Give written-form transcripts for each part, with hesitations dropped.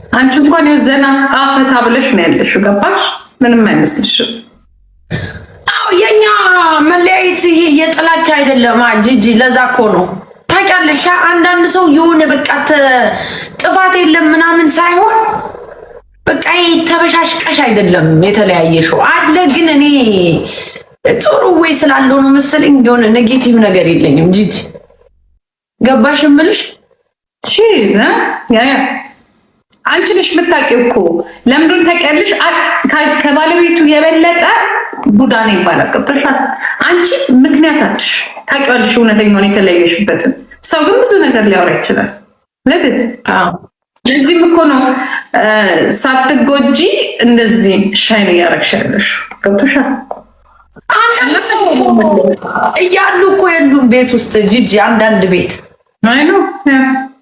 አንቺ እንኳን የዘና አፈታ ብለሽ ነው ያለሽው። ገባሽ? ምንም አይመስልሽም። አዎ የኛ መለያየት ይሄ የጥላቻ አይደለም ጂጂ። ለዛ እኮ ነው ታውቂያለሽ። አንዳንድ ሰው የሆነ በቃ ጥፋት የለም ምናምን ሳይሆን በቃ ተበሻሽቀሽ አይደለም የተለያየሽው አለ። ግን እኔ ጥሩ ወይ ስላለው ነው መሰለኝ የሆነ ኔጌቲቭ ነገር የለኝም ጂጂ። ገባሽ እምልሽ? ያ አንቺ ነሽ የምታውቂው እኮ ለምንድን ታውቂያለሽ? ከባለቤቱ የበለጠ ቡዳኔ ይባላል። ገብቶሻል? አንቺ ምክንያታች ታውቂዋለሽ እውነተኛውን የተለየሽበትን። ሰው ግን ብዙ ነገር ሊያወራ ይችላል። ለግት ለዚህም እኮ ነው ሳትጎጂ እንደዚህ ሻይን እያረግሽ ያለሽ። ገብቶሻል? እያሉ እኮ የሉም ቤት ውስጥ ጂጂ። አንዳንድ ቤት አይ ነው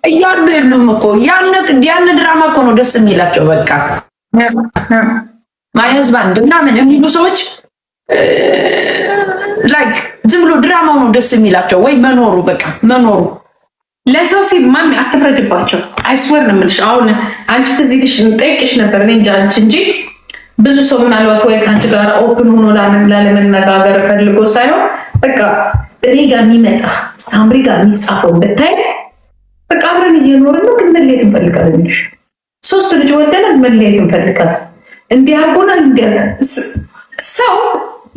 እያሉ የሉም እኮ ያን ድራማ እኮ ነው ደስ የሚላቸው። በቃ ማይ ህዝባንድ ምናምን የሚሉ ሰዎች ላይክ ዝም ብሎ ድራማው ነው ደስ የሚላቸው። ወይ መኖሩ በቃ መኖሩ ለሰው ሲል ማሚ አትፍረጅባቸው። አይስወር ነው የምልሽ። አሁን አንቺ ትዝይልሽ እንጠይቅሽ ነበር እኔ እንጃ አንቺ እንጂ ብዙ ሰው ምናልባት ወይ ከአንቺ ጋር ኦፕን ሆኖ ላለመነጋገር ፈልጎ ሳይሆን በቃ እኔ ጋር የሚመጣ ሳምሪ ጋር የሚጻፈውን ብታይ በቃ አብረን እየኖርን ነው፣ ግን መለየት እንፈልጋለን። ሶስት ልጅ ወልደናል፣ መለየት እንፈልጋለን። እንዲህ አድርጎናል። ሰው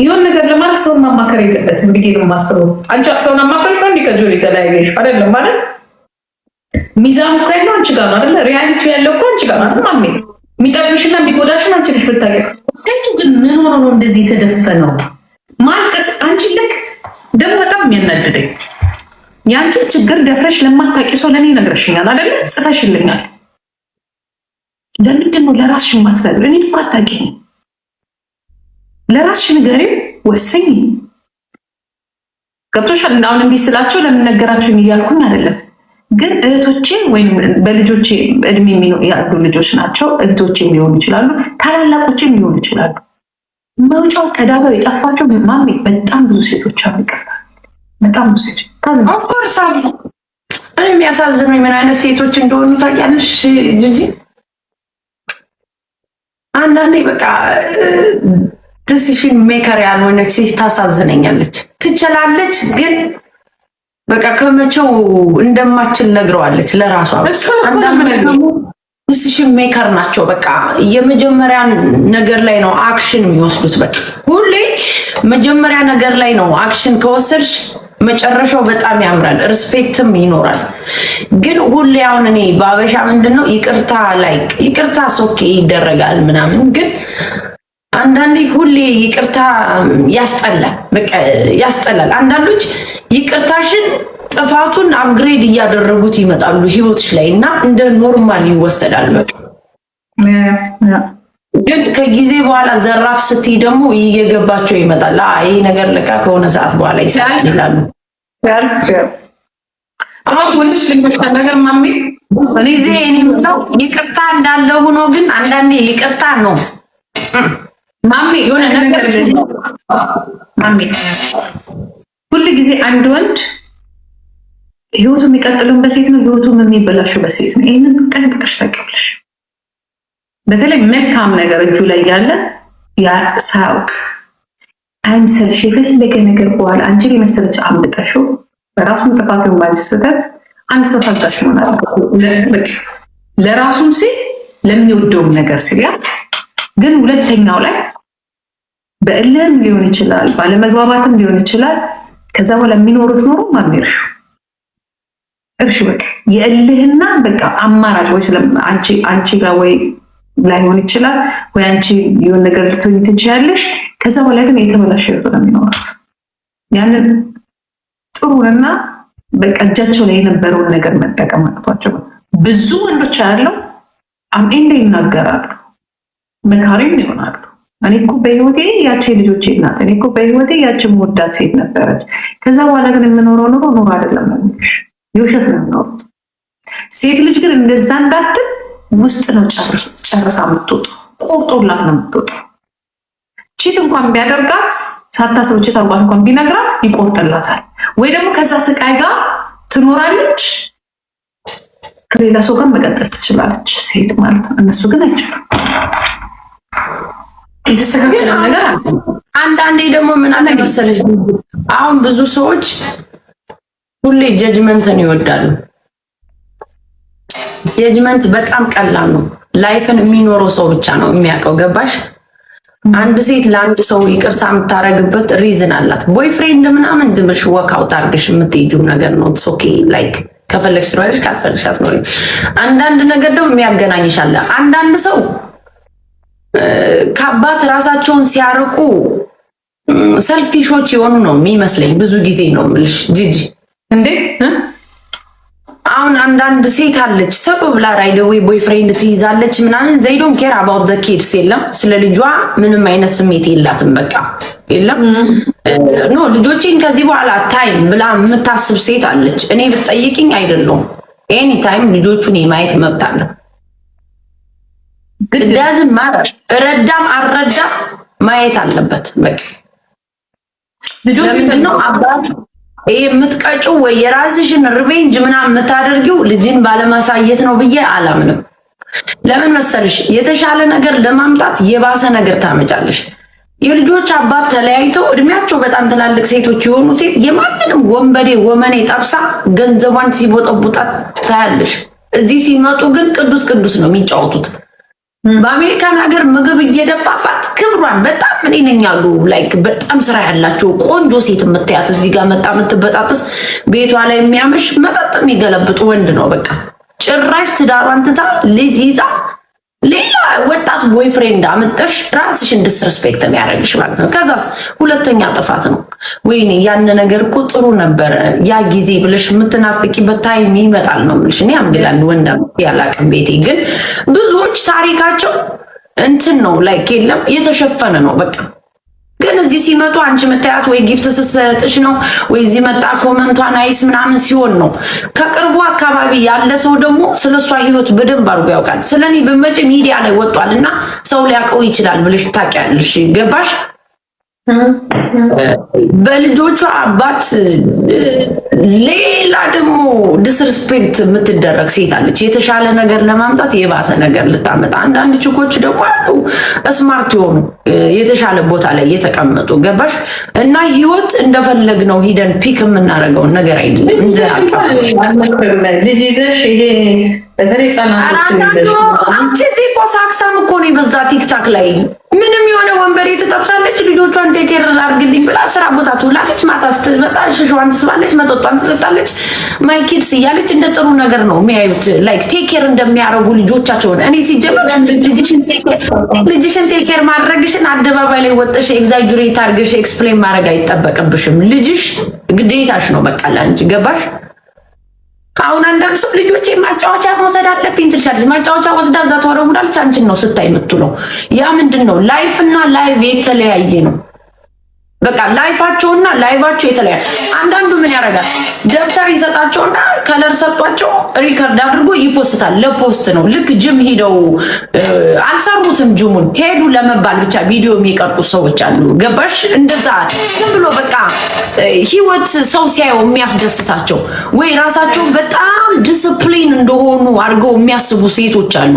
የሆነ ነገር ለማድረግ ሰውን ማማከር የለበትም ብዬ ነው የማስበው። አንቺ ሰውን አማከርሽ ነው እንዲህ ከጆሮ የተለያየሽ አይደለም ማለት ሚዛኑ እኮ ያለው አንቺ ጋር ነው አይደለ? ሪያሊቲ ያለው እኮ አንቺ ጋር ነው ማሜ። የሚጠቅምሽና የሚጎዳሽን አንቺ ነሽ ብታውቂው። ሴቱ ግን ምን ሆኖ ነው እንደዚህ የተደፈነው? ማልቀስ አንቺ ልክ ደግሞ በጣም የሚያናድደኝ የአንቺን ችግር ደፍረሽ ለማታውቂ ሰው ለእኔ ነግረሽኛል አይደለ? ጽፈሽልኛል። ለምንድን ነው ለራስሽ የማትነግሪው? እኔ እኮ አታውቂኝም። ለራስሽ ንገሪው፣ ወሰኝ። ገብቶሻል? አሁን እንዲህ ስላቸው ለምን ነገራችሁኝ እያልኩኝ አይደለም፣ ግን እህቶቼ ወይም በልጆቼ እድሜ ያሉ ልጆች ናቸው። እህቶቼም ሊሆኑ ይችላሉ፣ ታላላቆቼም ሊሆኑ ይችላሉ። መውጫው ቀዳዳው የጠፋቸው ማሜ በጣም ብዙ ሴቶች አሉ። ይቀርታል በጣም ብዙ ሴቶች አቆርሳሉ። እኔ የሚያሳዝኑኝ ምን አይነት ሴቶች እንደሆኑ ታውቂያለሽ ጂጂ? አንዳንዴ በቃ ዲሲሽን ሜከር ያልሆነች ሴት ታሳዝነኛለች። ትችላለች ግን በቃ ከመቼው እንደማችል ነግረዋለች ለራሷ። ዲሲሽን ሜከር ናቸው። በቃ የመጀመሪያ ነገር ላይ ነው አክሽን የሚወስዱት። በቃ ሁሌ መጀመሪያ ነገር ላይ ነው አክሽን ከወሰድሽ መጨረሻው በጣም ያምራል፣ ሪስፔክትም ይኖራል። ግን ሁሌ አሁን እኔ በአበሻ ምንድነው ይቅርታ ሶኬ ይደረጋል ምናምን፣ ግን አንዳንዴ ሁሌ ይቅርታ ያስጠላል። በቃ ያስጠላል። አንዳንዶች ይቅርታሽን ጥፋቱን አፕግሬድ እያደረጉት ይመጣሉ ህይወትሽ ላይ እና እንደ ኖርማል ይወሰዳል። በቃ ግን ከጊዜ በኋላ ዘራፍ ስትይ ደግሞ እየገባቸው ይመጣል። ይሄ ነገር ለካ ከሆነ ሰዓት በኋላ ይሰራል ይላሉ። አሁን ወንድሽ ልንገርሽ ነገር ማሜ፣ እኔ ነው ይቅርታ እንዳለ ሆኖ ግን አንዳንዴ ይቅርታ ነው ማሜ የሆነ ነገር ማሜ ሁሉ ጊዜ አንድ ወንድ ህይወቱ የሚቀጥለውን በሴት ነው፣ ህይወቱም የሚበላሸው በሴት ነው። ይሄንን ጠንቅቀሽ ታውቂያለሽ። በተለይ መልካም ነገር እጁ ላይ ያለ ሳያውቅ አይምሰልሽ የፈለገ ነገር በኋላ አንቺን የመሰለች አምልጠሽው በራሱም ጥፋት ነው ባንቺ ስህተት አንድ ሰው ታጋሽ መሆን አለበት። ለራሱም ሲል ለሚወደውም ነገር ሲል ግን ሁለተኛው ላይ በእልህም ሊሆን ይችላል፣ ባለመግባባትም ሊሆን ይችላል። ከዛ በኋላ የሚኖሩት ኖሮ ማሚርሹ እርሽ በቃ የእልህና በቃ አማራጭ ወይ አንቺ ጋር ወይ ላይሆን ይችላል ወይ አንቺ የሆነ ነገር ልትሆኝ ትችያለሽ። ከዛ በኋላ ግን የተበላሸ ህይወት ነው የሚኖሩት። ያንን ጥሩንና በቃ እጃቸው ላይ የነበረውን ነገር መጠቀም አቅቷቸው ብዙ ወንዶች ያለው አምኤንደ ይናገራሉ፣ መካሪም ይሆናሉ። እኔ እኮ በህይወቴ ያቺ ልጆቼ እናት፣ እኔ እኮ በህይወቴ ያቺ ወዳት ሴት ነበረች። ከዛ በኋላ ግን የምኖረው ኑሮ አይደለም ነው፣ የውሸት ነው የሚኖሩት። ሴት ልጅ ግን እንደዛ እንዳትል ውስጥ ነው ጨርሳ የምትወጣው፣ ቆርጦላት ነው የምትወጣው። ቺት እንኳን ቢያደርጋት ሳታስብ ቺት አርጓት እንኳን ቢነግራት ይቆርጥላታል። ወይ ደግሞ ከዛ ስቃይ ጋር ትኖራለች፣ ከሌላ ሰው ጋር መቀጠል ትችላለች። ሴት ማለት ነው። እነሱ ግን አይችሉም። የተስተካከለ ነገር አለ። አንዳንዴ ደግሞ ምን አለ መሰለሽ፣ አሁን ብዙ ሰዎች ሁሌ ጀጅመንትን ይወዳሉ። ጀጅመንት በጣም ቀላል ነው። ላይፍን የሚኖረው ሰው ብቻ ነው የሚያውቀው። ገባሽ? አንድ ሴት ለአንድ ሰው ይቅርታ የምታረግበት ሪዝን አላት። ቦይፍሬንድ ምናምን ድምሽ ወካውት አርግሽ የምትሄጂው ነገር ነው። ኦኬ ላይክ ከፈለግሽ ትኖሪሽ፣ ካልፈለግሽ አትኖሪም። አንዳንድ ነገር ደግሞ የሚያገናኝሽ አለ። አንዳንድ ሰው ከአባት ራሳቸውን ሲያርቁ ሰልፊሾች የሆኑ ነው የሚመስለኝ። ብዙ ጊዜ ነው የምልሽ ጂጂ። እንዴ አሁን አንዳንድ ሴት አለች ተሎ ብላ ራይደዌ ቦይፍሬንድ ትይዛለች ምናምን they don't care about the kids። የለም ስለ ልጇ ምንም አይነት ስሜት የላትም። በቃ የለም ኖ ልጆቼን ከዚህ በኋላ ታይም ብላ የምታስብ ሴት አለች። እኔ ብትጠይቅኝ አይደለም ኤኒ ታይም ልጆቹን የማየት መብት አለ። ግዳዝም ረዳም አልረዳም ማየት አለበት። በቃ ልጆቹ ነው አባት የምትቀጭው ወይ የራስሽን ሪቬንጅ ምናምን የምታደርጊው ልጅን ባለማሳየት ነው ብዬ አላምንም። ለምን መሰልሽ? የተሻለ ነገር ለማምጣት የባሰ ነገር ታመጫለሽ። የልጆች አባት ተለያይተው እድሜያቸው በጣም ትላልቅ ሴቶች የሆኑ ሴት የማንንም ወንበዴ ወመኔ ጠብሳ ገንዘቧን ሲቦጠቡጣት ታያለሽ። እዚህ ሲመጡ ግን ቅዱስ ቅዱስ ነው የሚጫወቱት። በአሜሪካን ሀገር ምግብ እየደፋባት ክብሯን በጣም እኔ ነኝ ያሉ ላይክ በጣም ስራ ያላቸው ቆንጆ ሴት የምታያት እዚህ ጋር መጣ የምትበጣጥስ ቤቷ ላይ የሚያመሽ መጠጥ የሚገለብጥ ወንድ ነው። በቃ ጭራሽ ትዳሯን ትታ ልጅ ይዛ ሌላ ወጣት ቦይፍሬንድ አምጥተሽ ራስሽን ዲስሪስፔክት የሚያደርግሽ ማለት ነው። ከዛስ ሁለተኛ ጥፋት ነው። ወይኔ ያን ነገር እኮ ጥሩ ነበረ ያ ጊዜ ብለሽ የምትናፍቂበት ታይም ይመጣል ነው የምልሽ። እኔ አምግላን ወንዳ ያላቅም ቤቴ ግን ብዙዎች ታሪካቸው እንትን ነው ላይክ የለም የተሸፈነ ነው። በቃ ግን እዚህ ሲመጡ አንቺ መታያት ወይ ጊፍት ስትሰጥሽ ነው ወይ እዚህ መጣ ኮመንቷን አይስ ምናምን ሲሆን ነው። ከቅርቡ አካባቢ ያለ ሰው ደግሞ ስለሷ ህይወት በደንብ አድርጎ ያውቃል። ስለኔ በመጪ ሚዲያ ላይ ወጥቷልና ሰው ሊያውቀው ይችላል ብለሽ ታውቂያለሽ። ገባሽ? በልጆቿ አባት ሌላ ደግሞ ዲስሪስፔክት የምትደረግ ሴት አለች። የተሻለ ነገር ለማምጣት የባሰ ነገር ልታመጣ። አንዳንድ ችኮች ደግሞ አሉ ስማርት የሆኑ የተሻለ ቦታ ላይ የተቀመጡ። ገባሽ? እና ህይወት እንደፈለግ ነው ሂደን ፒክ የምናደርገውን ነገር አይደለም። ልጅ ይዘሽ ይሄ በተለይ ህጻናቶችን ይዘሽ አንቺ እዚህ እኮ ሳክሳም እኮ ነው በዛ ቲክታክ ላይ ምንም የሆነ ወንበሬ ትጠብሳለች። ልጆቿን ቴኬር አድርግልኝ ብላ ስራ ቦታ ትውላለች። ማታ ስትመጣ ሽሿን ትስባለች፣ መጠጧን ትጠጣለች። ማይ ኪድስ እያለች እንደ ጥሩ ነገር ነው የሚያዩት። ላይክ ቴኬር እንደሚያደርጉ ልጆቻቸውን። እኔ ሲጀምር ልጅሽን ቴኬር ማድረግሽን አደባባይ ላይ ወጥሽ ኤግዛጁሬት አድርገሽ ኤክስፕሌን ማድረግ አይጠበቅብሽም። ልጅሽ ግዴታሽ ነው በቃ ላንቺ። ገባሽ? አሁን አንዳንድ ሰው ልጆቼ ማጫወቻ መውሰድ አለብኝ ትልሻለች። ማጫወቻ ወስዳ እዛ ተወረውዳለች። አንቺን ነው ስታይ የምትውለው። ያ ምንድን ነው? ላይፍ እና ላይቭ የተለያየ ነው። በቃ ላይፋቸውና ላይቫቸው የተለያየ። አንዳንዱ ምን ያደርጋል? ደብተር ይሰጣቸውና ከለር ሰጧቸው ሪከርድ አድርጎ ይፖስታል። ለፖስት ነው። ልክ ጅም ሄደው አልሰሩትም፣ ጅሙን ሄዱ ለመባል ብቻ ቪዲዮ የሚቀርጡ ሰዎች አሉ። ገባሽ? እንደዛ ዝም ብሎ በቃ ህይወት ሰው ሲያየው የሚያስደስታቸው ወይ ራሳቸውን በጣም ዲስፕሊን እንደሆኑ አድርገው የሚያስቡ ሴቶች አሉ።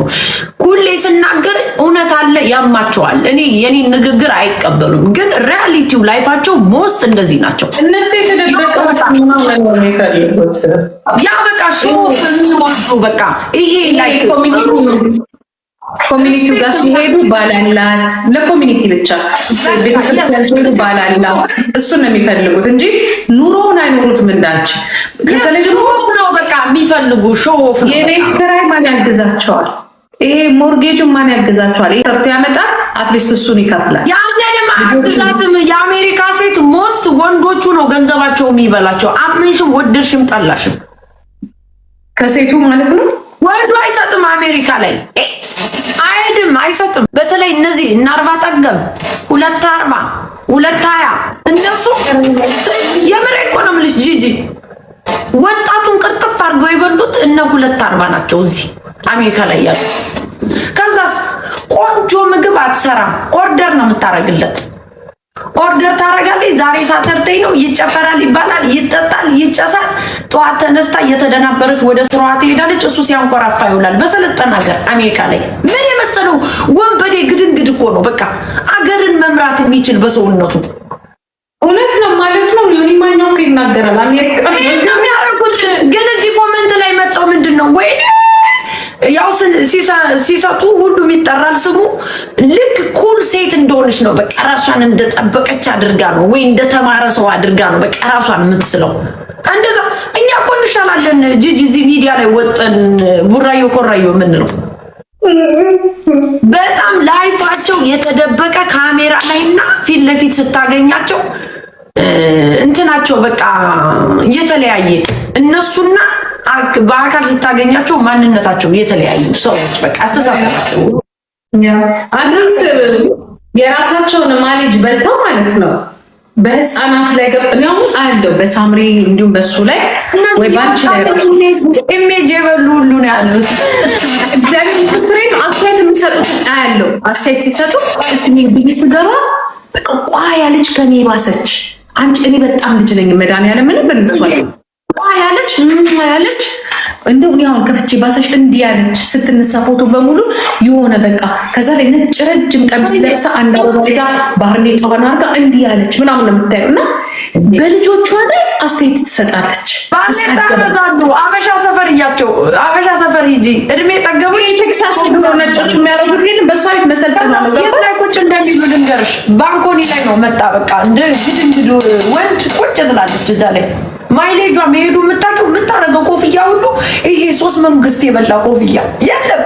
ሁሌ ስናገር እውነት አለ ያማቸዋል። እኔ የኔ ንግግር አይቀበሉም፣ ግን ሪያሊቲው ላይፋቸው ሞስት እንደዚህ ናቸው። እነሱ የተደበቀ ነው የሚፈልጉት። ያ በቃ ሾፍ የሚወዱ በቃ ይሄ ላይ ኮሚኒቲው ጋር ሲሄዱ ባላላት ለኮሚኒቲ ብቻ ቤተክርስቲያን ሲሄዱ ባላላት እሱን ነው የሚፈልጉት እንጂ ኑሮውን አይኖሩትም። እንዳንቺ ከሰለጅ ነው በቃ የሚፈልጉ ሾፍ። የቤት ኪራይ ማን ያግዛቸዋል? ይሄ ሞርጌጁን ማን ያግዛቸዋል? ይሄ ሰርቶ ያመጣል። አትሊስት እሱን ይከፍላል። ያንንም አግዛትም የአሜሪካ ሴት ሞስት ወንዶቹ ነው ገንዘባቸው የሚበላቸው። አምንሽም ወደድሽም ጠላሽም ከሴቱ ማለት ነው። ወንዱ አይሰጥም አሜሪካ ላይ አይድም አይሰጥም። በተለይ እነዚህ እና 40 ጠገብ 240 220 እነሱ የምሬ እኮ ነው የምልሽ ጂጂ ወጣቱን ቅርጥፍ አድርገው የበሉት እነ 240 ናቸው እዚህ አሜሪካ ላይ ያሉ። ከዛስ ቆንጆ ምግብ አትሰራም፣ ኦርደር ነው የምታረግለት። ኦርደር ታረጋለች። ዛሬ ሳተርዴይ ነው፣ ይጨፈራል፣ ይባላል፣ ይጠጣል፣ ይጨሳል። ጠዋት ተነስታ እየተደናበረች ወደ ስራዋ ትሄዳለች። እሱ ሲያንኮራፋ ይውላል። በሰለጠነ ሀገር አሜሪካ ላይ ምን የመሰለው ወንበዴ ግድንግድ እኮ ነው። በቃ አገርን መምራት የሚችል በሰውነቱ እውነት ነው ማለት ነው። ዮኒ ማኛው እኮ ይናገራል። አሜሪካ የሚያደርጉት ግን እዚህ ኮመንት ላይ መጣው ምንድን ነው ወይ ያው ሲሰጡ ሁሉም ይጠራል ስሙ። ልክ ኩል ሴት እንደሆነች ነው በቃ ራሷን እንደጠበቀች አድርጋ ነው ወይ እንደተማረ ሰው አድርጋ ነው በቃ ራሷን የምትስለው። እንደዛ እኛ እኮ እንሻላለን። ጂጂ እዚህ ሚዲያ ላይ ወጠን ቡራዮ ኮራዮ የምንለው በጣም ላይፋቸው የተደበቀ ካሜራ ላይና ፊት ለፊት ስታገኛቸው እንትናቸው በቃ የተለያየ እነሱና በአካል ስታገኛቸው ማንነታቸው የተለያዩ ሰዎች በቃ አስተሳሰባቸው አድርስ የራሳቸውን ማሌጅ በልተው ማለት ነው። በህፃናት ላይ ገብኛው አለው በሳምሪ እንዲሁም በሱ ላይ ወይ ባንቺ ላይ ኢሜጅ የበሉ ሁሉ ነው ያሉት። እግዚአብሔር ይመስገን አስተያየት የሚሰጡት አያለው። አስተያየት ሲሰጡ እስቲ ቢቢስ ገባ በቃ ቋ ያለች ከኔ ባሰች አንቺ እኔ በጣም ልጅ ነኝ መድኃኒዓለም ምን በእነሱ ላይ ቋ ያለች እንደው እኔ አሁን ከፍቼ ባሰሽ እንዲህ ያለች ስትነሳ ፎቶ በሙሉ የሆነ በቃ ከዛ ላይ ነጭ ረጅም ቀሚስ ለብሳ አንድ አበባ ይዛ ባርኔጣዋን አድርጋ እንዲህ ያለች ምናምን ነው የምታየው። እና በልጆቿ ላይ አስተያየት ትሰጣለች። ባርኔጣ በዛሉ አበሻ ሰፈር እያቸው አበሻ ሰፈር ሂጂ እድሜ ጠገቡ ቲክታክ ነው ነጮቹ የሚያደርጉት ግን በሷ ቤት መሰልጠና ነው። ላይ ቁጭ እንደሚሉ ልንገርሽ ባንኮኒ ላይ ነው መጣ በቃ እንደ ግድንግዱ ወንድ ቁጭ ትላለች እዛ ላይ ማይሌጇ መሄዱ የምታረገው ኮፍያ ሁሉ ይሄ 3 መንግስት የበላ ኮፍያ የለም።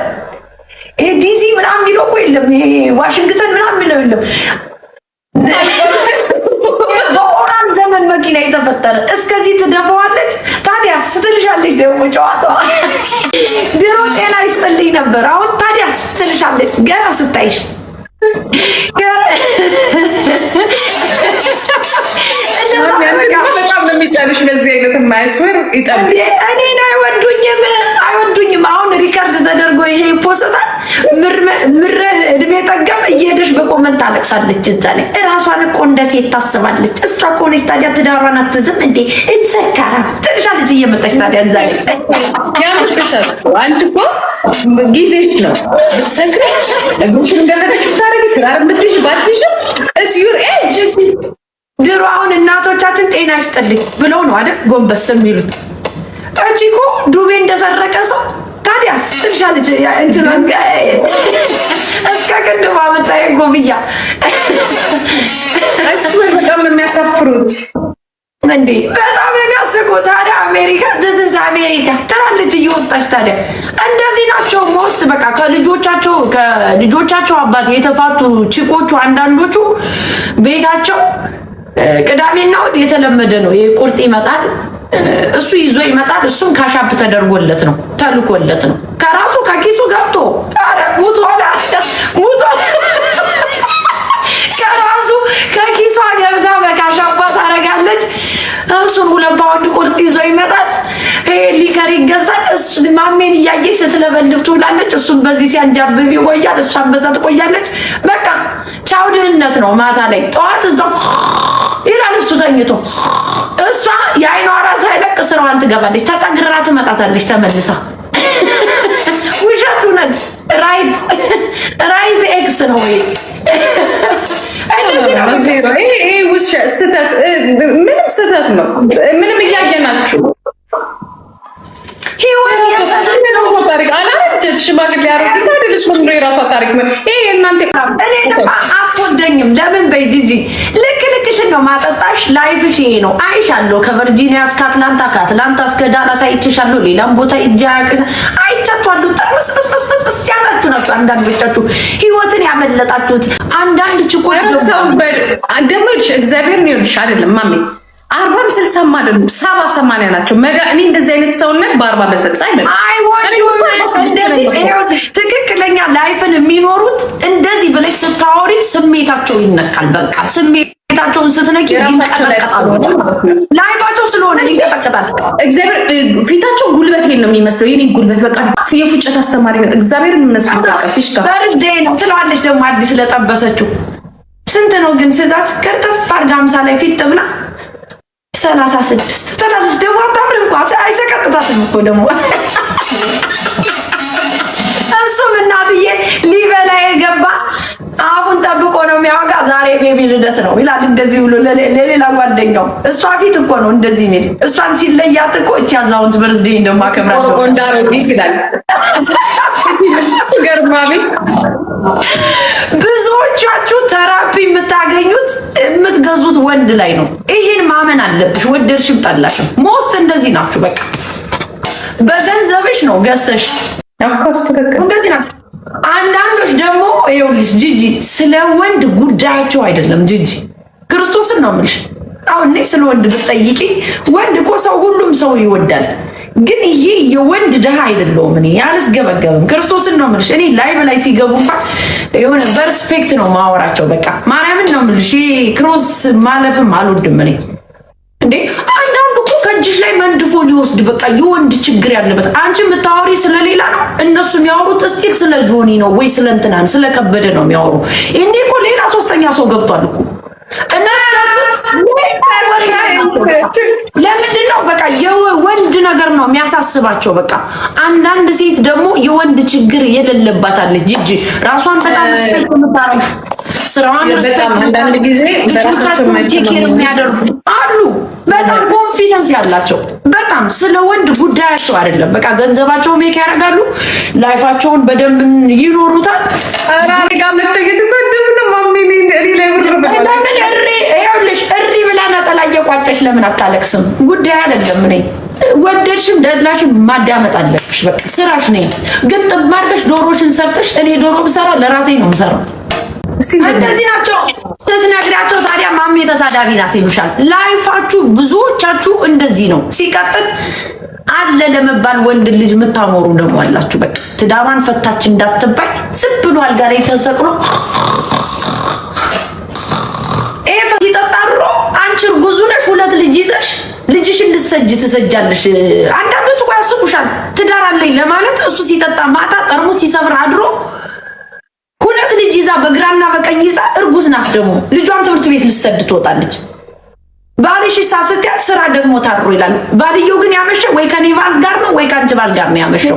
ይሄ ዲሲ ምናምን የሚለው እኮ የለም። ይሄ ዋሽንግተን ምናምን የሚለው የለም። በኦራን ዘመን መኪና የተፈጠረ እስከዚህ ትደፋዋለች። ታዲያ ስትልሻለች ደግሞ ጨዋታዋ ድሮ ጤና ይስጥልኝ ነበር። አሁን ታዲያ ስትልሻለች ገና ስታይሽ በጣም ነው የሚጫንሽ። በዚህ አይነት የማያስወር ይጣል እኔን አይወዱኝም። አሁን ሪካርድ ተደርጎ ይሄ ይፖስታል። ምረ እድሜ ጠገብ እየሄደሽ በኮመንት አለቅሳለች። እዛ ላይ እራሷን እኮ እንደ ሴት ታስባለች። እሷ እኮ ነች ታዲያ ትዳሯን አትዝም እንዴ እትሰካራ ትልሻለች እየመጣች ታዲያ እዛ ያምሽታል። አንቺ እኮ ጊዜሽ ነው ሰክረ እግሩሽን እንደፈለግሽ ታረጊ ትራር ምትሽ ባትሽም እስ ዩር ኤጅ ድሮ አሁን እናቶቻችን ጤና ይስጥልኝ ብለው ነው አይደል ጎንበስ የሚሉት። እቺ እኮ ዱቤ እንደሰረቀ ሰው ታዲያ ትልሻለች እንትን እስከ ቅድም አመጣዬ ጎብያ እሱ በጣም ነው የሚያሳፍሩት እንዴ በጣም የሚያስቁ። ታዲያ አሜሪካ ትዝ አሜሪካ ትላለች እየወጣች ታዲያ እንደዚህ ናቸው። ሞስት በቃ ከልጆቻቸው አባት የተፋቱ ቺኮቹ አንዳንዶቹ ቤታቸው ቅዳሜና እሑድ የተለመደ ነው። ይሄ ቁርጥ ይመጣል፣ እሱ ይዞ ይመጣል። እሱም ካሻፕ ተደርጎለት ነው ተልኮለት ነው ከራሱ ከኪሱ ገብቶ አረ ሙቷላ ከራሱ ከኪሷ ገብታ በካሻፓ ታረጋለች። እሱን 2 ፓውንድ ቁርጥ ይዞ ይመጣል። ሊከር ይገዛል። እሱ ማሜን እያየች ስትለበልብ ትውላለች። እሱም በዚህ ሲያንጃብብ ይቆያል፣ እሷን በዛ ትቆያለች። በቃ ቻው ድህነት ነው። ማታ ላይ ጠዋት እዛው ይላል እሱ ተኝቶ፣ እሷ የአይኗ ራስ አይለቅ ስራዋን ትገባለች። ተጠግራ ትመጣታለች ተመልሳ። ውሸት እውነት ራይት ኤክስ ነው ወይ ይሄ ውሸት ስህተት፣ ምንም ስህተት ነው። ምንም እያየናችሁ ታሪክ አላረጀች ሽማግሌ ያረግ አይደለች ምንድነው የራሷ ታሪክ ይሄ እናንተ አትወደኝም ለምን በይ ጂጂ ልክሽን ነው ማጠጣሽ ላይፍሽ ይሄ ነው አይሻለሁ ከቨርጂኒያ እስከ አትላንታ ከአትላንታ እስከ ዳላስ አይቼሻለሁ ሌላም ቦታ አይቻችኋለሁ ጥርስምስምስምስ ያላችሁ ናችሁ አንዳንዶቻችሁ ህይወትን ያመለጣችሁት አንዳንድ ችኮች ደግሞ እግዚአብሔር ነው ይልሽ አይደለም ማሜ 40 60 ማለት 70 80 ናቸው። እኔ እንደዚህ አይነት ሰውነት በ40 በ60 አይወድሽ ትክክለኛ ላይፍን የሚኖሩት እንደዚህ ብለሽ ስታወሪ ስሜታቸው ይነካል። በቃ ስሜታቸውን ስትነቂ ይንቀጠቀጣሉ። ላይፋቸው ስለሆነ ይንቀጠቀጣል። እግዚአብሔር ፊታቸው ጉልበት ነው የሚመስለው። የኔ ጉልበት በቃ የፉጨት አስተማሪ ነው። እግዚአብሔር የሚመስለው በቃ ፊሽካ በርዝዴ ነው ትለዋለች ደግሞ አዲስ ለጠበሰችው ስንት ነው ግን ስጣት ከርተፍ አድርጋ 50 ላይ ፊት ብላ 36 ትላለች። ደግሞ አታምርም እኮ አይሰቀጥታትም እኮ ደግሞ እሱም እናትዬ ሊበላ የገባ አፉን ጠብቆ ነው የሚያወጋ። ዛሬ ቤቢ ልደት ነው ይላል እንደዚህ ብሎ ለሌላ ጓደኛው። እሷ ፊት እኮ ነው እንደዚህ የሚል። እሷን ሲለያት እኮ እቺ አዛውንት በርዝዴ እንደማከብራለሁ ቆንዳሮዲት ይላል። ገርማሚ ብዙዎቻችሁ ተራፒ የምታገኙት የምትገዙት ወንድ ላይ ነው። ይሄን ማመን አለብሽ። ወደድሽም ጠላሽም ሞስት እንደዚህ ናችሁ። በቃ በገንዘብሽ ነው ገዝተሽ አፍኮርስ ትክክል እንደዚህ ናችሁ። አንዳንዶች ደግሞ ይኸውልሽ ጂጂ ስለ ወንድ ጉዳያቸው አይደለም። ጂጂ ክርስቶስን ነው የምልሽ። አሁን እኔ ስለ ወንድ ብትጠይቂ ወንድ እኮ ሰው ሁሉም ሰው ይወዳል። ግን ይሄ የወንድ ድሃ አይደለሁም እኔ ያልስገበገብም። ክርስቶስን ነው የምልሽ። እኔ ላይ በላይ ሲገቡ የሆነ በርስፔክት ነው ማወራቸው። በቃ ማርያምን ነው የምልሽ። ክሮስ ማለፍም አልወድም እኔ እንዴ። አንዳንዱ እኮ ከእጅሽ ላይ መንድፎ ሊወስድ በቃ የወንድ ችግር ያለበት። አንቺ የምታወሪ ስለሌላ ነው፣ እነሱ የሚያወሩት እስቲል ስለ ጆኒ ነው ወይ ስለ እንትናን ስለከበደ ነው የሚያወሩ። እኔ እኮ ሌላ ሶስተኛ ሰው ገብቷል እኮ ለምንድን ነው በቃ የወንድ ነገር ነው የሚያሳስባቸው። በቃ አንዳንድ ሴት ደግሞ የወንድ ችግር የሌለባታለች ጂጂ ራሷን በጣም ስታረግ ስራዋን በጣም አንዳንድ ጊዜ በራሳቸው የሚያደርጉ አሉ። በጣም ኮንፊደንስ ያላቸው በጣም ስለ ወንድ ጉዳያቸው አይደለም። በቃ ገንዘባቸው ሜክ ያደርጋሉ፣ ላይፋቸውን በደንብ ይኖሩታል። አራሪ ጋር መጥቶ እየተሰደቡ ነው ማሚ ላይ እሪ ብላ ነጠላ እየቋጨች ለምን አታለቅስም? ጉዳይ አይደለም። እኔ ወደድሽም ደላሽም ማዳመጥ አለብሽ። በቃ ስራሽ ነኝ። ግጥም አድርገሽ ዶሮሽን ሰርተሽ እኔ ዶሮ ብሰራ ለራሴ ነው የምሰራው። እንደዚህ ናቸው ስትነግሪያቸው። ታዲያ ማሜ ተሳዳቢ ናት ይሉሻል። ላይፋችሁ ብዙዎቻችሁ እንደዚህ ነው። ሲቀጥል አለ ለመባል ወንድ ልጅ የምታኖሩ ደግሞ አላችሁ። በቃ ትዳሯን ፈታች እንዳትባይ ዝም ብሎ አልጋ ላይ ተሰቅሎ ሲጠጣሩ አንቺ እርጉዝ ነሽ፣ 2 ልጅ ይዘሽ ልጅሽን ልትሰጂ ትሰጃለሽ። አንዳንዶች እኮ ያስቡሻል ትዳር አለኝ ለማለት። እሱ ሲጠጣ ማታ ጠርሙስ ሲሰብር አድሮ 2 ልጅ ይዛ በግራና በቀኝ ይዛ እርጉዝ ናት። ደግሞ ልጇን ትምህርት ቤት ልትሰድ ትወጣለች። ባልሽ ሳስትያት ስራ ደግሞ ታድሮ ይላሉ። ባልየው ግን ያመሸው ወይ ከኔ ባል ጋር ነው ወይ ከአንቺ ባል ጋር ነው ያመሸው።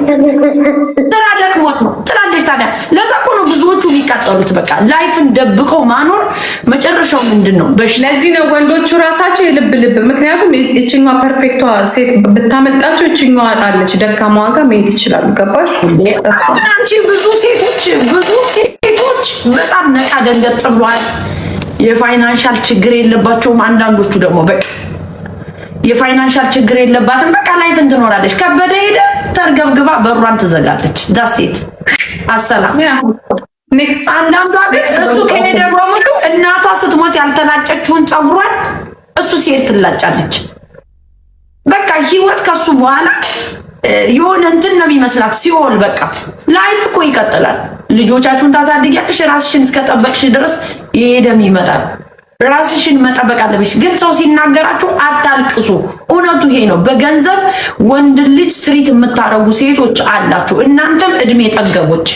ስራ ደክሞት ነው ትላለች። ታዲያ ለዛ እኮ ነው ብዙዎቹ የሚቃጠሉት። በቃ ላይፍን ደብቀው ማኖር መጨረሻው ምንድን ነው? ለዚህ ነው ወንዶቹ ራሳቸው የልብ ምክንያቱም እችኛዋ ፐርፌክቷ ሴት ብታመልጣቸው እችኛዋ አለች ደካማዋ ጋር መሄድ ይችላሉ። ገባሽ? አንቺ ብዙ ሴቶች በጣም ነቃ ደንገጥ ብሏል። የፋይናንሻል ችግር የለባቸውም። አንዳንዶቹ ደግሞ በቃ የፋይናንሻል ችግር የለባትም። በቃ ላይፍን ትኖራለች። ከበደ ሄደ ተርገብግባ በሯን ትዘጋለች። ዳሴት አሰላም ኔክስት። አንዳንዷ እሱ ከሄደ በሙሉ እናቷ ስትሞት ያልተላጨችውን ፀጉሯን እሱ ሲሄድ ትላጫለች። በቃ ህይወት ከሱ በኋላ የሆነ እንትን ነው የሚመስላት ሲኦል። በቃ ላይፍ እኮ ይቀጥላል። ልጆቻችሁን ታሳድጊያለሽ። ራስሽን እስከጠበቅሽ ድረስ ይሄደም ይመጣል። ራስሽን መጠበቅ አለብሽ። ግን ሰው ሲናገራችሁ አታልቅሱ። እውነቱ ይሄ ነው። በገንዘብ ወንድ ልጅ ትሪት የምታረጉ ሴቶች አላችሁ። እናንተም እድሜ ጠገቦች።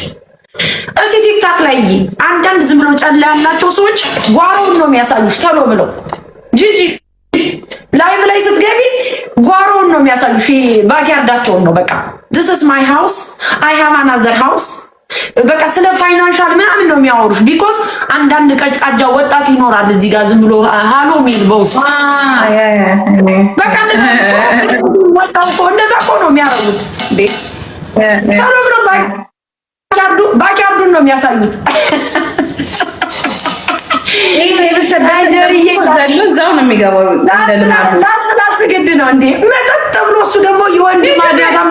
እስቲ ቲክታክ ላይ አንዳንድ ዝም ብሎ ጨላ ያላቸው ሰዎች ጓሮውን ነው የሚያሳዩሽ ተሎ ብለው ጂጂ ላይቭ ላይ ስትገቢ ጓሮውን ነው የሚያሳዩሽ። ባክያርዳቸውን ነው በቃ this is my house I have another house። በቃ ስለ ፋይናንሻል ምናምን ነው የሚያወሩሽ። ቢኮዝ አንዳንድ ቀጭቃጃ ወጣት ይኖራል እዚህ ጋር ዝም ብሎ ሃሎ ሚል በውስጥ በቃ እንደዛ እኮ ነው የሚያረጉት። ሃሎ ብሎ ባክያርዱን ነው የሚያሳዩት። እዛው ነው የሚገባው። ላስ ግድ ነው እንዴ መጠጥ ብሎ እሱ ደግሞ የወንድ ማዳም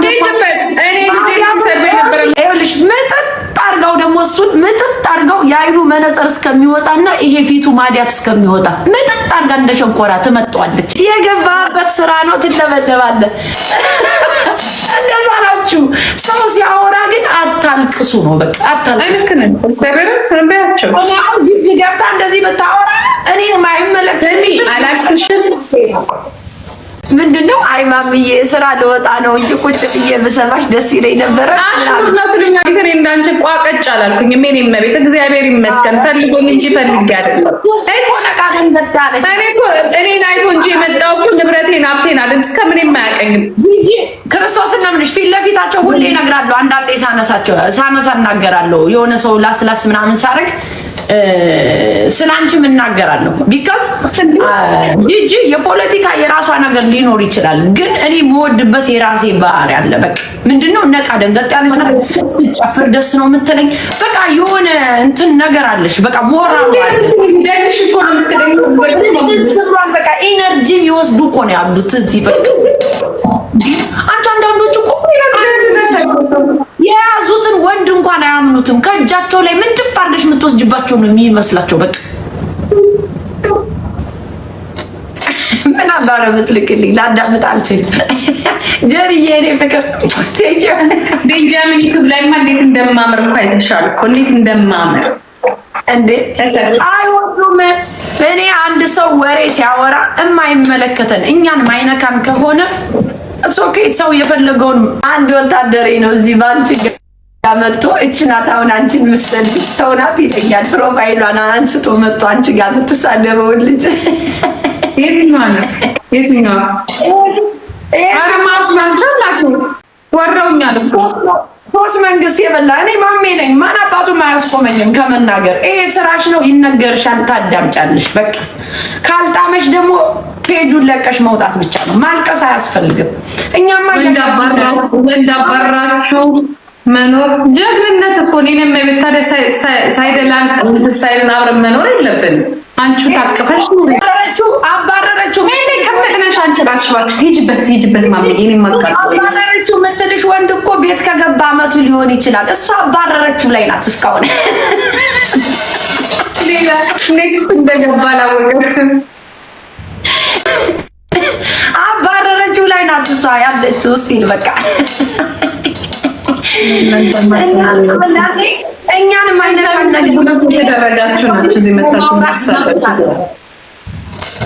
መጠጥ አርጋው ደግሞ እሱን ምጥጥ አርጋው የአይኑ መነጽር እስከሚወጣና ይሄ ፊቱ ማዲያት እስከሚወጣ ምጥጥ አርጋ እንደ ሸንኮራ ትመጣዋለች። የገባበት ስራ ነው። ትለበለባለህ። እንደዛ ናችሁ። ሰው ሲያወራ ግን አታልቅሱ ነው በቃ አታልቅሱ። አሁን ጊዜ ገብታ እንደዚህ ብታወራ እኔ ማይመለከተኝ አላልኩሽም ምንድነው? አይ ማምዬ ስራ ልወጣ ነው እንጂ ቁጭ ብዬ ብሰማሽ ደስ ይለኝ ነበረ። አሽሩናቱኛ እኔ እንዳንቺ ቋቀጭ አላልኩኝ። ምን ይመቤት እግዚአብሔር ይመስገን ፈልጎኝ እንጂ ፈልጌ አይደለም። እኔን አይቶ እንጂ የመጣው እኮ ንብረቴን ሀብቴን አለ እንጂ ከምንም አያውቀኝም። ክርስቶስን ለምንሽ ፊት ለፊታቸው ሁሌ እነግራለሁ። አንዳንዴ ሳነሳ እናገራለሁ። የሆነ ሰው ላስላስ ምናምን ሳረግ ስላንቺም እናገራለሁ። ቢካዝ ጂጂ የፖለቲካ የራሷ ነገር ሊኖር ይችላል፣ ግን እኔ የምወድበት የራሴ ባህሪ አለ። በቃ ምንድነው ነቃ ደንገጥ ያለች ነገር ሲጨፍር ደስ ነው የምትለኝ። በቃ የሆነ እንትን ነገር አለሽ። በቃ ሞራል ደንሽ እኮ ነው የምትለኝ። በቃ ኢነርጂ ይወስዱ እኮ ነው ያሉት እዚህ። በቃ አንዳንዶቹ እኮ የያዙትን ወንድ እንኳን አያምኑትም። ከእጃቸው ላይ ምን ድፍ አድርገሽ የምትወስጅባቸው ነው የሚመስላቸው። በቃ ምን አባረ የምትልክልኝ ላዳምጥ አልችልም። ጀሪዬ እኔ ፍቅር ቤንጃሚን ዩቲዩብ ላይማ እንዴት እንደማምር እኮ አይተሻል እኮ እንዴት እንደማምር እንዴ! አይወዱም። እኔ አንድ ሰው ወሬ ሲያወራ የማይመለከተን እኛን ማይነካን ከሆነ ኦኬ። ሰው የፈለገውን አንድ ወታደሬ ነው እዚህ ባንቺ ጋር መጥቶ እቺ ናት አሁን አንቺን ምስል ሰው ናት ይለኛል። ፕሮፋይሏን አንስቶ መጥቶ አንቺ ጋር የምትሳደበውን ልጅ የትኛዋ ናት? የትኛዋ አረማስ ማንቻላት ወረውኛል እኮ ሶስት መንግስት የበላ እኔ ማሜ ነኝ። ማን አባቱም አያስቆመኝም ከመናገር። ይሄ ስራሽ ነው፣ ይነገርሻል፣ ታዳምጫለሽ። በቃ ካልጣመሽ ደግሞ ፔጁን ለቀሽ መውጣት ብቻ ነው። ማልቀስ አያስፈልግም። እኛማ እንዳባራቸው መኖር ጀግንነት እኮ እኔንም የምታደ ሳይደላን እንትን አብረን መኖር የለብንም። አንቺ ታቀፈሽ ነው አባረረችው። ምን ከመጥነሽ አንቺ ራስሽ ባክሽ ሂጂበት ማሜ እኔ ማቃጥ አባረረችው የምትልሽ ወንድ እኮ ቤት ከገባ አመቱ ሊሆን ይችላል። እሷ አባረረችው ላይ ናት እስካሁን። ሌላ ኔክስት እንደገባ ላወቀችው አባረረችው ላይ ናት እሷ ያለችው ስቲል በቃ እኛን ማይነካን ነገር የተደረጋችሁ ናችሁ። እዚህ መጣችሁ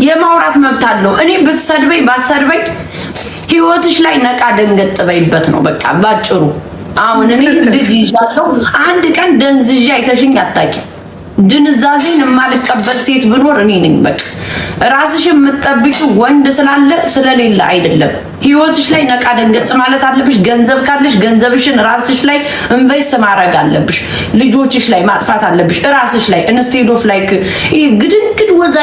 የማውራት መብት አለው። እኔ ብትሰድበኝ ባትሰድበኝ ህይወትሽ ላይ ነቃ ደንገጥ በይበት ነው በቃ ባጭሩ። አሁን እኔ ልጅ ይዣለሁ። አንድ ቀን ደንዝዣ አይተሽኝ አታውቂም። ድንዛዜን የማልቀበል ሴት ብኖር እኔ ነኝ። በቃ ራስሽ የምትጠብቂው ወንድ ስላለ ስለሌለ አይደለም። ህይወትሽ ላይ ነቃ ደንገጥ ማለት አለብሽ። ገንዘብ ካለሽ ገንዘብሽን ራስሽ ላይ ኢንቨስት ማድረግ አለብሽ። ልጆችሽ ላይ ማጥፋት አለብሽ ራስሽ ላይ ኢንስቴድ ኦፍ ላይክ ግድንግድ ወዛ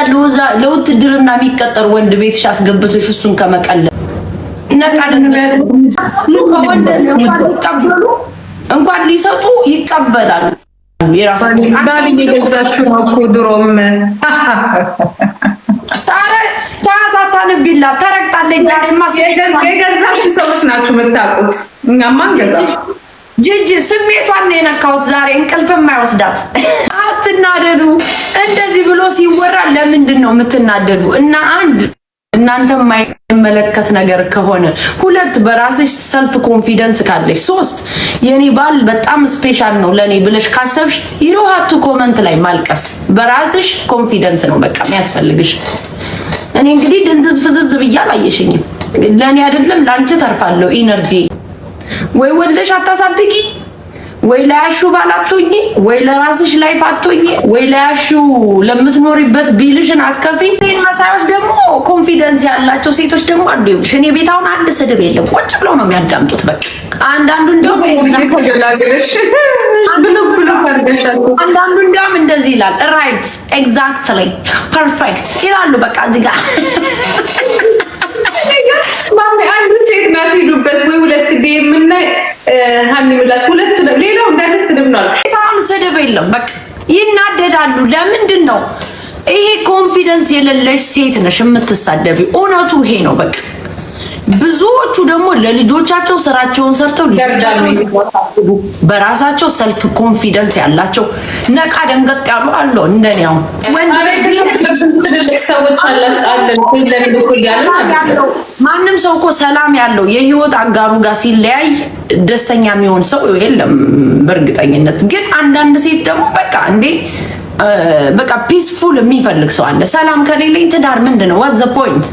ለውትድርና የሚቀጠር ወንድ ቤትሽ አስገብተሽ እሱን ከመቀለል ነቃ ደንገጥ ከወንድ እንኳን ሊቀበሉ እንኳን ሊሰጡ ይቀበላሉ። የራሳችሁ ባል እየገዛችሁ ነው እኮ ድሮም ታታታንቢላ ተረግጣለች። ዛሬማ የገዛችሁ ሰዎች ናችሁ የምታውቁት። እኛማ እንገዛ ጂጂ ስሜቷን ነው የነካሁት ዛሬ። እንቅልፍም አይወስዳት። አትናደዱ። እንደዚህ ብሎ ሲወራ ለምንድን ነው የምትናደዱ? እና አንድ እናንተ የማይመለከት ነገር ከሆነ፣ ሁለት በራስሽ ሰልፍ ኮንፊደንስ ካለሽ፣ ሶስት የኔ ባል በጣም ስፔሻል ነው ለኔ ብለሽ ካሰብሽ ይሮሃቱ ኮመንት ላይ ማልቀስ። በራስሽ ኮንፊደንስ ነው በቃ የሚያስፈልግሽ። እኔ እንግዲህ ድንዝዝ ፍዝዝ ብዬ አላየሽኝም። ለኔ አይደለም ላንቺ ተርፋለሁ ኢነርጂ። ወይ ወልደሽ አታሳድጊ፣ ወይ ለያሹ ባላቶኝ፣ ወይ ለራስሽ ላይፍ አቶኝ፣ ወይ ለያሹ ለምትኖሪበት ቢልሽን አትከፊ። እኔን መሳዮች ደግሞ ኮንፊደንስ ያላቸው ሴቶች ደግሞ አሉ። ይኸውልሽ እኔ ቤት አሁን አንድ ስድብ የለም። ቁጭ ብለው ነው የሚያዳምጡት። በቃ አንዳንዱ እንደውም አንዳንዱ እንደውም እንደዚህ ይላል፣ ራይት ኤግዛክትሊ ፐርፌክት ይላሉ። በቃ እዚህ ጋር ማሚ አንዱ ሴት ናት ሄዱበት ወይ ሁለት ዴም እና ሀኒ ብላት ሁለት ነው። ሌላው እንዳለ ስድብ ነው። ታም ስድብ የለም። በቃ ይናደዳሉ። ለምንድን ነው ይሄ? ኮንፊደንስ የሌለሽ ሴት ነሽ የምትሳደቢ። እውነቱ ይሄ ነው። በቃ ብዙዎቹ ደግሞ ለልጆቻቸው ስራቸውን ሰርተው በራሳቸው ሰልፍ ኮንፊደንስ ያላቸው ነቃ ደንገጥ ያሉ አሉ። እንደኔው ማንም ሰው እኮ ሰላም ያለው የህይወት አጋሩ ጋር ሲለያይ ደስተኛ የሚሆን ሰው የለም በእርግጠኝነት። ግን አንዳንድ ሴት ደግሞ በቃ እንዴ በቃ ፒስፉል የሚፈልግ ሰው አለ። ሰላም ከሌለኝ ትዳር ምንድነው? ዋት ዘ ፖይንት?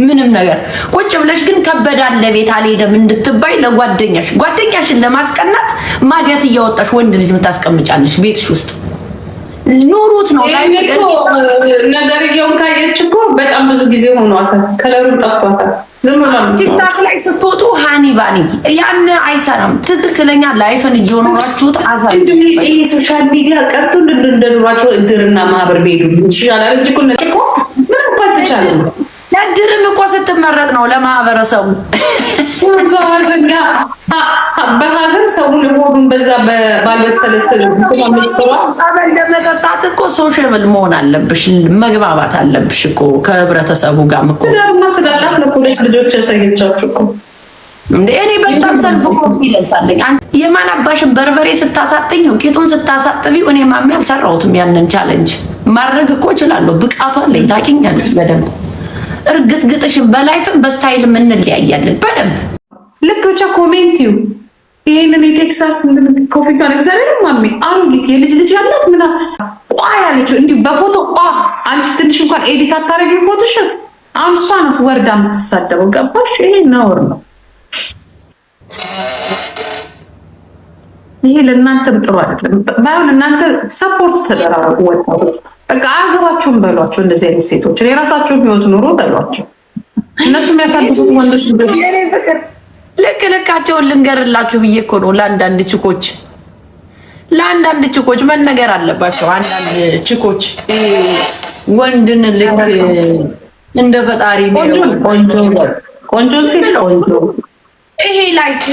ምንም ነገር ቁጭ ብለሽ ግን ከበዳለ ቤት አልሄደም እንድትባይ ጓደኛሽን ለማስቀናት ማዲያት እያወጣሽ ወንድ ልጅ የምታስቀምጫለሽ ቤትሽ ውስጥ ኑሩት ነው ነገርየውን ካየች እኮ በጣም ብዙ ጊዜ ሆኗታል። ከለሩን ጠፋታል። ቲክታክ ላይ ስትወጡ ሃኒ ባኒ ያን አይሰራም። ትክክለኛ ላይፍን እየኖራችሁት ይሄ ሶሻል ሚዲያ ቀርቶ እንደድሯቸው እድርና ማህበር ቤዱ ይሻላል እንጂ እኮ ምንም እኮ አልተቻለም። ለእድርም እኮ ስትመረጥ ነው ለማህበረሰቡ በሀዘን ሰውን ሆዱን በዛ ባልበሰለሰል ጸበል ለመጠጣት እኮ ሶሻል መሆን አለብሽ፣ መግባባት አለብሽ እኮ ከህብረተሰቡ ጋር እኮ ስላላት ለኮሌጅ ልጆች ያሳየቻችሁ እኮ እኔ በጣም ሰልፍ ኮንፊደንስ አለኝ። የማን አባሽን በርበሬ ስታሳጥኝ ቂጡን ስታሳጥቢው እኔ ማሚ አልሰራሁትም። ያንን ቻሌንጅ ማድረግ እኮ እችላለሁ፣ ብቃቱ አለኝ። ታውቂኛለሽ በደንብ እርግጥግጥሽን በላይፍም በስታይልም እንለያያለን በደንብ ልክ ብቻ ኮሜንቲው ይሄንን የቴክሳስ ኮፊቷን እግዚአብሔር ማሚ አሮጊት የልጅ ልጅ ያላት ምና ቋ ያለችው እንዲሁ በፎቶ ቋ አንቺ ትንሽ እንኳን ኤዲት አታረጊም ፎቶሽን። አሁን እሷ ናት ወርዳ የምትሳደበው። ገባሽ? ይሄ ነውር ነው። ይሄ ለእናንተም ጥሩ አይደለም። ባይሆን እናንተ ሰፖርት ተደራረጉ። ወጣቶች በቃ አገባችሁን በሏቸው። እንደዚህ አይነት ሴቶችን የራሳቸውን ህይወት ኑሮ በሏቸው። እነሱ የሚያሳድጉት ወንዶች ልክ ልካቸውን ልንገርላችሁ ብዬ እኮ ነው። ለአንዳንድ ችኮች መነገር አለባቸው። አንዳንድ ችኮች ወንድን ልክ እንደ ፈጣሪ ቆንጆ ሴት ቆንጆ ይሄ ላይክ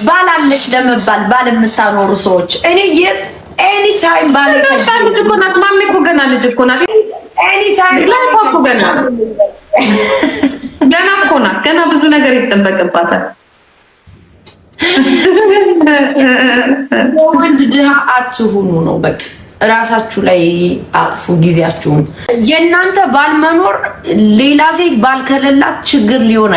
ባላለች ለመባል ባል የምታኖሩ ሰዎች እኔ ኤኒ ታይም ባለ ልጅ እኮ ናት። ማሜ እኮ ገና ልጅ እኮ ናት። ኤኒ ታይም እኮ ገና እኮ ናት። ገና ብዙ ነገር ይጠበቅባታል። ወንድ ድሃ አትሁኑ ነው በቃ። ራሳችሁ ላይ አጥፉ ጊዜያችሁን። የእናንተ ባልመኖር ሌላ ሴት ባልከለላት ችግር ሊሆን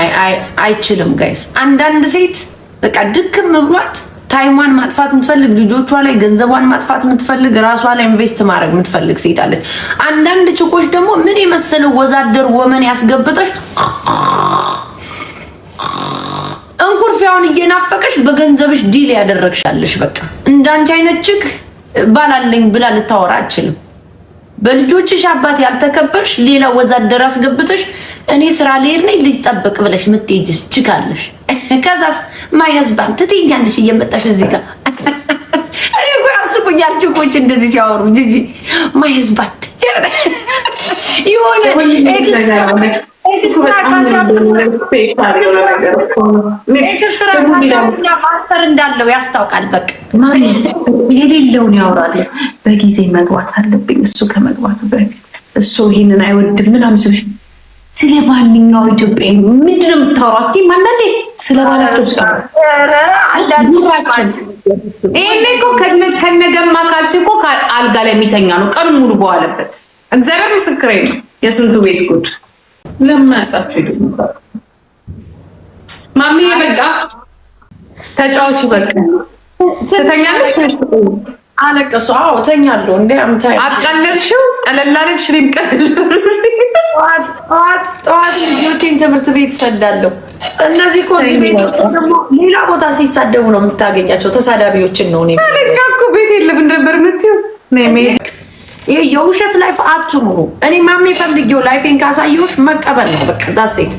አይችልም ጋይስ። አንዳንድ ሴት በቃ ድክም ብሏት ታይሟን ማጥፋት የምትፈልግ ልጆቿ ላይ ገንዘቧን ማጥፋት የምትፈልግ ራሷ ላይ ኢንቨስት ማድረግ የምትፈልግ ሴት አለች። አንዳንድ ችኮች ደግሞ ምን የመሰለው ወዛደር ወመን ያስገብተሽ እንኩርፊያውን እየናፈቀሽ በገንዘብሽ ዲል ያደረግሻለሽ። በቃ እንዳንቺ አይነት ችክ ባላለኝ ብላ ልታወራ አትችልም። በልጆችሽ አባት ያልተከበርሽ ሌላ ወዛደር አስገብተሽ እኔ ስራ ልሄድ ነኝ ልጅ ጠብቅ ብለሽ ምትሄጂስ ችካለሽ። ከዛስ ማይ ሀዝባንድ ትትኛለሽ እየመጣሽ እዚህ ጋር እኔ እኮ ያስቁኛል ችኮች እንደዚህ ሲያወሩ። ጂጂ ማይ ሀዝባንድ የሆነ ኤክስትራ ማስተር እንዳለው ያስታውቃል። በቃ የሌለውን ያወራል። በጊዜ መግባት አለብኝ እሱ ከመግባቱ በፊት እሱ ይሄንን አይወድም ምናምን ስልሽ ስለ ማንኛው ኢትዮጵያዊ ምንድን ነው የምታወራው? አንዳንዴ ስለ ባላቸው ይሄኔ እኮ ከነገማ ካልሲ እኮ አልጋ ላይ የሚተኛ ነው ቀን ሙሉ በዋለበት። እግዚአብሔር ምስክሬ ነው። የስንቱ ቤት ጉድ ለማያውቃችሁ ይደምጣ ማሚ በቃ ተጫዋች በቃ ትተኛለሽ። አለቀሱ። አዎ ተኛለሁ። እንዴ አምታይ አቀለልሽው ጠለላለሽ ሽሪም ቀለል ጠዋት ልጆቼን ትምህርት ቤት ሰዳለሁ። እነዚህ እኮ እዚህ ቤት ደግሞ ሌላ ቦታ ሲሳደቡ ነው የምታገኛቸው። ተሳዳቢዎችን ነው። እኔ እኮ ቤት የለም ነበር የምትይው ይሄ የውሸት ላይፍ አትኑሩ። እኔ ማሜ ፈልጌው ላይፌን ካሳየሁሽ መቀበል ነው በቃ ዳሴት።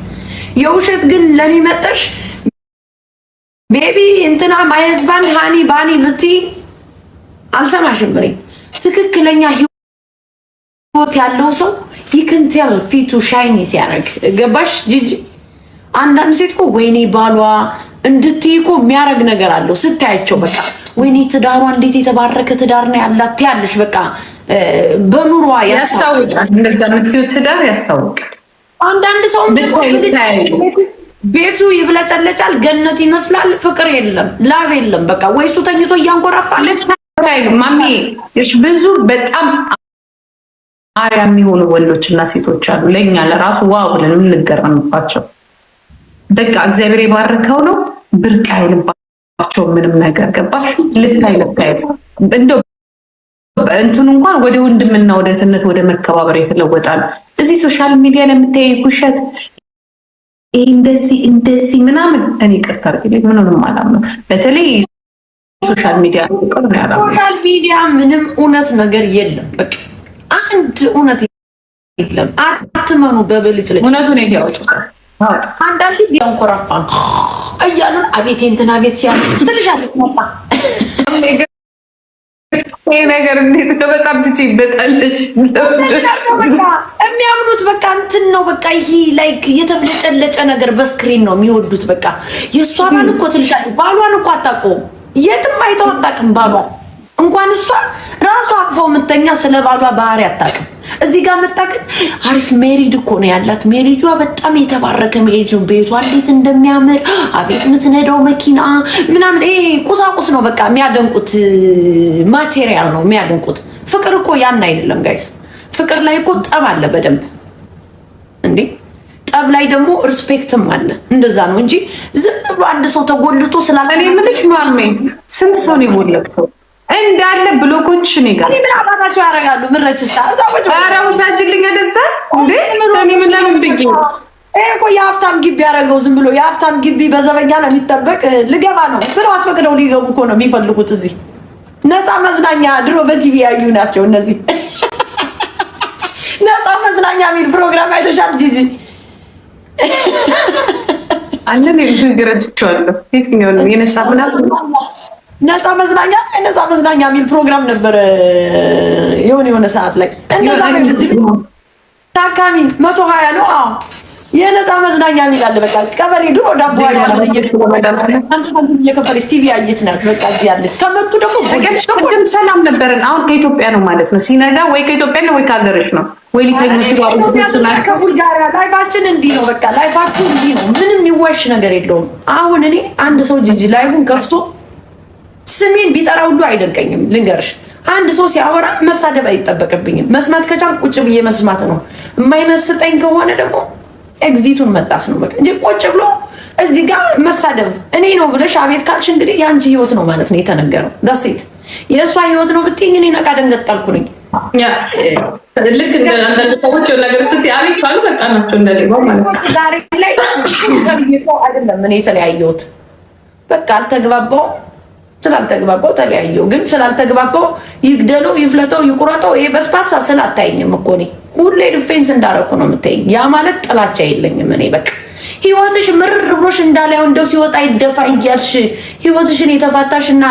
የውሸት ግን ለኔ መጠሽ ቤቢ እንትና ማይ ሀዝባንድ ሃኒ ባኒ ብትይ አልሰማሽም። እኔ ትክክለኛ ህይወት ያለው ሰው ይክንቴል ፊቱ ሻይኒ ሲያደርግ ገባሽ ጂጂ? አንዳንድ ሴት እኮ ወይኔ ባሏ እንድትይ እኮ የሚያደርግ ነገር አለው ስታያቸው። በቃ ወይኔ ትዳሯ እንዴት የተባረከ ትዳር ነው ያላት ያለሽ በቃ በኑሯ ያስታውቃል። እንደዛ የምትይው ትዳር ያስታውቃል። አንዳንድ ሰው ቤቱ ይብለጨለጫል፣ ገነት ይመስላል፣ ፍቅር የለም፣ ላብ የለም። በቃ ወይ እሱ ተኝቶ እያንኮራፋል። ማሚ ብዙ በጣም አሪያ የሚሆኑ ወንዶችና ሴቶች አሉ። ለእኛ ለራሱ ዋው ብለን የምንገረምባቸው በቃ እግዚአብሔር የባረከው ነው። ብርቅ አይልባቸው ምንም ነገር ገባሽ? ልታይ እንደው እንትኑ እንኳን ወደ ወንድምና ወደ እህትነት ወደ መከባበር የተለወጣል። እዚህ ሶሻል ሚዲያ ላይ የምታይ ውሸት እንደዚህ ምናምን እኔ ይቅርታ አድርግልኝ ምንም አላምነው። በተለይ ሶሻል ሚዲያ ምንም እውነት ነገር የለም። በቃ አንድ እውነት የለም። አትመኑ በብልጭ ልጅ እውነቱን ያወጡታል። አንዳንድ ያንኮራፋን እያሉን አቤት እንትና ቤት ትልሻለች መጣ ይሄ ነገር እንዴት ነው? በጣም ትችይበታለች። የሚያምኑት በቃ እንትን ነው። በቃ ይሄ ላይክ የተብለጨለጨ ነገር በስክሪን ነው የሚወዱት። በቃ የእሷ ባል እኮ ትልሻለች። ባሏን እኮ አታውቀውም። የትም አይተው አታውቅም። ባሏን እንኳን እሷ ራሷ አቅፈው የምተኛ ስለ ባሏ ባህሪ አታውቅም። እዚህ ጋር መጣ ግን አሪፍ ሜሪድ እኮ ነው ያላት። ሜሪጇ በጣም የተባረከ ሜሪጅ ነው። ቤቷ እንዴት እንደሚያምር አቤት የምትነዳው መኪና ምናምን። ይሄ ቁሳቁስ ነው በቃ የሚያደንቁት፣ ማቴሪያል ነው የሚያደንቁት። ፍቅር እኮ ያን አይደለም ጋይስ። ፍቅር ላይ እኮ ጠብ አለ በደንብ እንዴ። ጠብ ላይ ደግሞ ሪስፔክትም አለ። እንደዛ ነው እንጂ ዝም ብሎ አንድ ሰው ተጎልቶ ስላለ እኔ የምልሽ ማሜ ስንት ሰው ነው የሞለከው? እንዳለ ብሎኮች ነኝ ጋር ምን አባታቸው ያደርጋሉ? ምረችስታ እዛዎች ኧረ ወሳጅልኝ እንደዛ እንዴ እኔ ምን ለምን ብዬ እኮ የሀብታም ግቢ ያደረገው ዝም ብሎ የሀብታም ግቢ በዘበኛ ነው የሚጠበቅ። ልገባ ነው ብለው አስፈቅደው ሊገቡ እኮ ነው የሚፈልጉት። እዚህ ነፃ መዝናኛ ድሮ በቲቪ ያዩ ናቸው እነዚህ። ነፃ መዝናኛ የሚል ፕሮግራም አይተሻል ጂጂ? አለን ይገረጭቻለሁ። የትኛው ነው የነፃ ምናምን ነፃ መዝናኛ ነፃ መዝናኛ የሚል ፕሮግራም ነበር የሆነ ሰዓት ላይ እንደዛ ነው። ታካሚ 120 ነው። አዎ የነፃ መዝናኛ የሚል አለ። በቃ ቀበሌ ድሮ ዳቦ እየከፈለች ቲቪ ያየች ናት። በቃ እዚህ ያለች ከመጡ ደግሞ ቅድም ሰላም ነበረን። አሁን ከኢትዮጵያ ነው ማለት ነው ሲነጋ ወይ ከኢትዮጵያ ነው ወይ ከሀገርሽ ነው ወይ ሊተኙ ከቡልጋሪያ። ላይፋችን እንዲህ ነው። በቃ ላይፋችሁ እንዲህ ነው። ምንም የሚዋሽ ነገር የለውም። አሁን እኔ አንድ ሰው ጂጂ ላይፉን ከፍቶ ስሜን ቢጠራ ሁሉ አይደንቀኝም። ልንገርሽ አንድ ሰው ሲያወራ መሳደብ አይጠበቅብኝም። መስማት ከቻልኩ ቁጭ ብዬ መስማት ነው። የማይመስጠኝ ከሆነ ደግሞ ኤግዚቱን መጣስ ነው በቃ እንጂ ቁጭ ብሎ እዚህ ጋር መሳደብ እኔ ነው ብለሽ አቤት ካልሽ እንግዲህ የአንቺ ህይወት ነው ማለት ነው የተነገረው። ዳሴት የእሷ ህይወት ነው ብትይኝ እኔ ነቃ ደንገጣልኩ ነኝ። ልክ እንደ አንዳንድ ሰዎች የሆነ ነገር ስትይ አቤት ካሉ በቃ ናቸው እንደሌባው ማለት ነው። ዛሬ ላይ አይደለም እኔ የተለያየሁት በቃ አልተግባባው ስላልተግባባው ተለያየው። ግን ስላልተግባባው ይግደለው ይፍለጠው ይቁረጠው ይሄ በስፓሳ ስላታየኝም እኮ እኔ ሁሌ ዲፌንስ እንዳረኩ ነው የምታየኝ። ያ ማለት ጥላቻ የለኝም እኔ በቃ ህይወትሽ ምርር ብሎሽ እንዳላየው እንደው ሲወጣ ይደፋ እያልሽ ህይወትሽን የተፋታሽና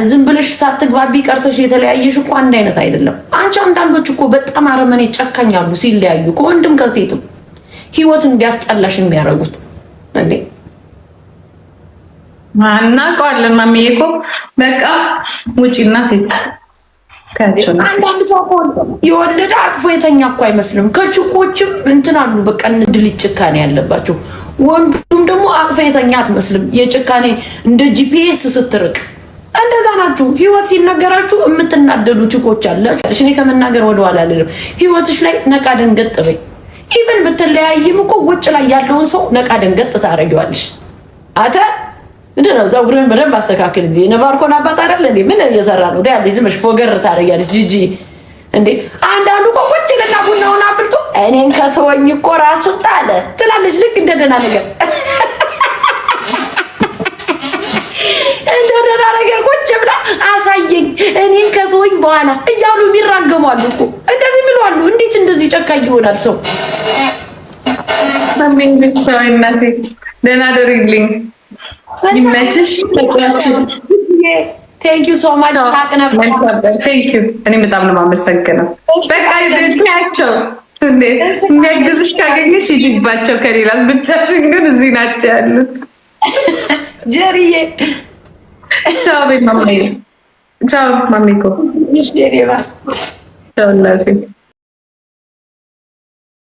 ዝም ብለሽ ሳትግባቢ ቀርተሽ የተለያየሽ እኮ አንድ አይነት አይደለም። አንቺ አንዳንዶች እኮ በጣም አረመኔ ጨካኛሉ ሲለያዩ ከወንድም ከሴትም ህይወት እንዲያስጠላሽ የሚያደርጉት እንዴ እናውቀዋለን። ማሚዬ እኮ በቃ ውጪና ሴት አንዳንድ ሰው የወለደ አቅፎ የተኛ እኮ አይመስልም። ከችኮችም እንትን አሉ በቃ እንድል ጭካኔ ያለባቸው። ወንዱም ደግሞ አቅፎ የተኛ አትመስልም። የጭካኔ እንደ ጂፒኤስ ስትርቅ እንደዛ ናችሁ። ህይወት ሲነገራችሁ የምትናደዱ ችኮች አላችሁ። እኔ ከመናገር ወደኋላ አልልም። ህይወትሽ ላይ ነቃ ደንገጥ በይ። ኢቨን ብትለያይም እኮ ውጭ ላይ ያለውን ሰው ነቃ ደንገጥ ታደርጊዋለሽ። አተ ምንድን ነው ፀጉርህን በደንብ አስተካክል እንጂ ነባርኮን አባት አይደል እንዴ? ምን እየሰራ ነው ታያለሽ? ዝም ብለሽ ፎገር ታደርጊያለሽ ጂጂ እንዴ። አንዳንዱ እኮ ቁጭ ይልና ቡናውን አፍልቶ እኔን ከተወኝ እኮ ራሱን ጣለ ትላለች። ልክ እንደ ደህና ነገር እንደ ደህና ነገር ቁጭ ብላ አሳየኝ እኔን ከተወኝ በኋላ እያሉ የሚራገሙ አሉ እኮ እንደዚህ የሚሉ አሉ። እንዴት እንደዚህ ጨካኝ ይሆናል ሰው? አሜን ብቻ እናቴ ደህና አደርግልኝ። ይመችሽ። ተጫዋች ቴንክ ዩ ሶ ማች ሳቅ ነበር። ቴንክ ዩ እኔ በጣም ነው የማመሰግነው። በቃ ታያቸው እንዴ የሚያግዝሽ ካገኘሽ ይጅባቸው ከሌላ ብቻሽን ግን እዚህ ናቸው ያሉት። ጀሪዬ ቻው ማማዬ። ቻው ማሚኮ። እሺ ዴባ ቻው እናቴ።